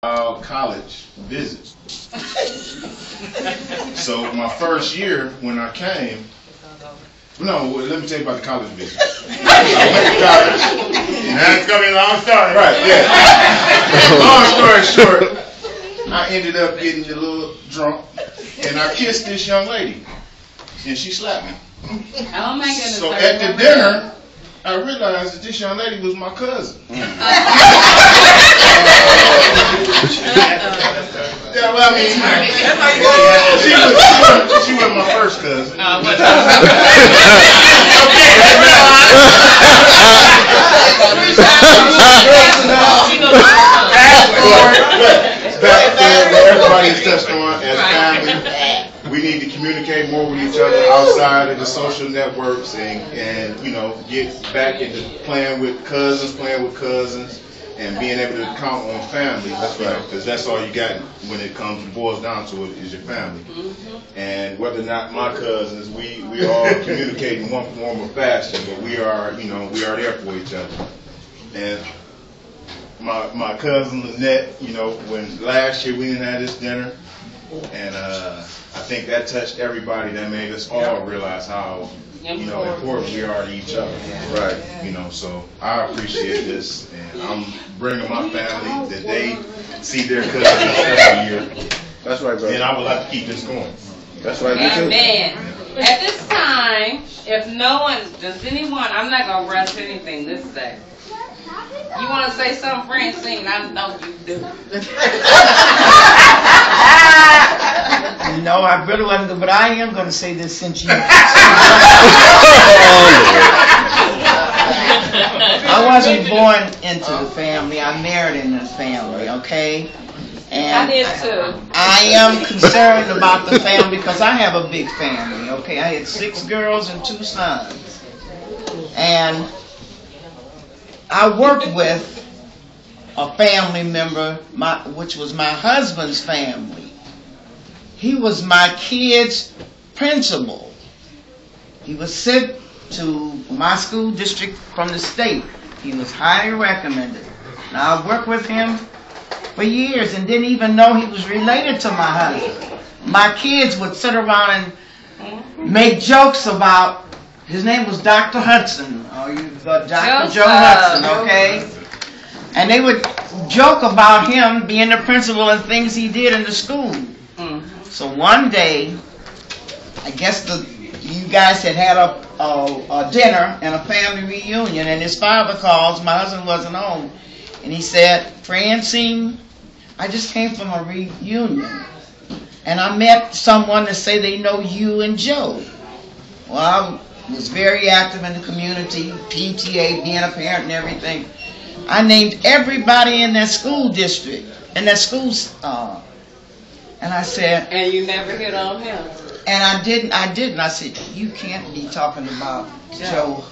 college visit. So my first year when I came, no, let me tell you about the college visit. I went to college. Now it's gonna be a long story. Right, yeah. Long story short, I ended up getting a little drunk, and I kissed this young lady, and she slapped me. Oh my goodness. So at the dinner, I realized that this young lady was my cousin. Yeah, well, I mean, she was my first cousin. Back to what everybody has touched on as family. We need to communicate more with each other outside of the social networks and you know, get back into playing with cousins, and being able to count on family. That's right, because that's all you got when it comes, boils down to it, is your family. And whether or not my cousins, we all communicate in one form or fashion, but we are, you know, we are there for each other. And my cousin Lynette, you know, when last year we didn't have this dinner, and I think that touched everybody. That made us all realize how, you know, important we are to each other. Right. You know, so I appreciate this, and I'm bringing my family that they see their cousins every year. That's right, brother. And I would like to keep this going. That's right. Amen. At this time, if no one, does anyone, I'm not going to rush anything this day. You want to say something, Francine? I know you do. No, I really wasn't, but I am going to say this since you. I wasn't born into the family. I married in the family, okay? And I did too. I am concerned about the family because I have a big family, okay? I had 6 girls and 2 sons. And I worked with a family member, which was my husband's family. He was my kid's principal. He was sent to my school district from the state. He was highly recommended. Now, I worked with him for years and didn't even know he was related to my husband. My kids would sit around and make jokes about, his name was Dr. Hudson, or Dr. Joe Hudson, okay? And they would joke about him being the principal and things he did in the school. So one day, I guess you guys had a dinner and a family reunion, and his father calls, my husband wasn't home, and he said, Francine, I just came from a reunion, and I met someone that say they know you and Joe. Well, I was very active in the community, PTA, being a parent and everything. I named everybody in that school district, in that school, and I said... And you never hit on him. And I didn't. I said, you can't be talking about Joe.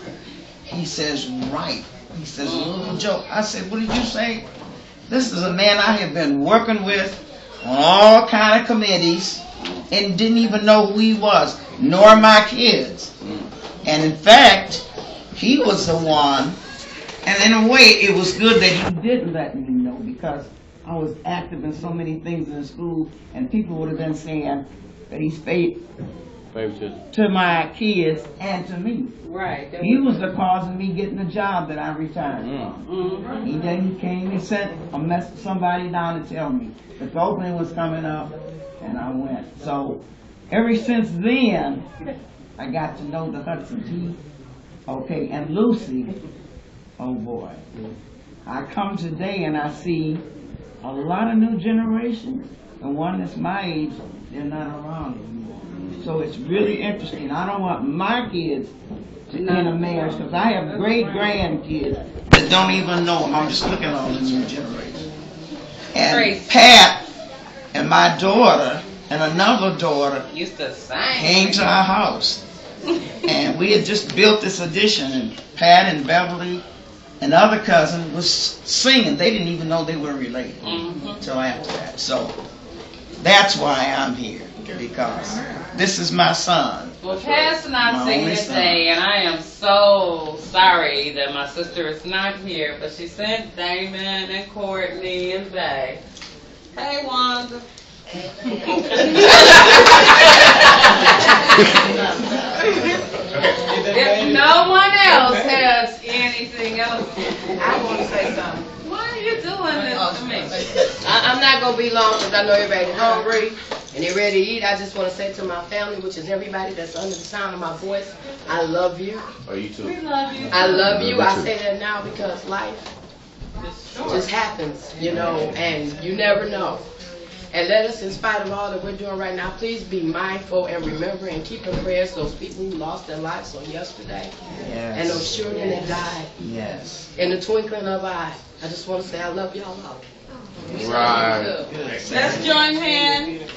He says, right. He says, little Joe. I said, what did you say? This is a man I have been working with on all kind of committees and didn't even know who he was, nor my kids. And in fact, he was the one, and in a way, it was good that he didn't let me know, because I was active in so many things in school, and people would have been saying that he's faithful to my kids and to me. Right. He was the cause of me getting the job that I retired from. He came and sent somebody down to tell me that the opening was coming up, and I went. So ever since then, I got to know the Hudson T. Okay, and Lucy, oh boy. I come today and I see a lot of new generations. The one that's my age, they're not around anymore. So it's really interesting. I don't want my kids to enter marriage, because I have great grandkids that don't even know them. I'm just looking at the new generation. And Pat and my daughter and another daughter came to our house. And we had just built this addition, and Pat and Beverly and other cousin was singing. They didn't even know they were related until after that. So that's why I'm here, because this is my son. Well, Pat's not singing today, and I am so sorry that my sister is not here, but she sent Damon and Courtney and Bay Hey, Wanda. If no one else has anything else, I want to say something. why are you doing this to me? I'm not going to be long because I know everybody's hungry and they're ready to eat. I just want to say to my family, which is everybody that's under the sound of my voice, I love you. Oh, you too. We love you. I love you. I say that now because life just happens, you know, and you never know. And let us, in spite of all that we're doing right now, please be mindful and remember and keep in prayers those people who lost their lives on yesterday and those children that died in the twinkling of an eye. I just want to say I love y'all all. Right. Let's join hands.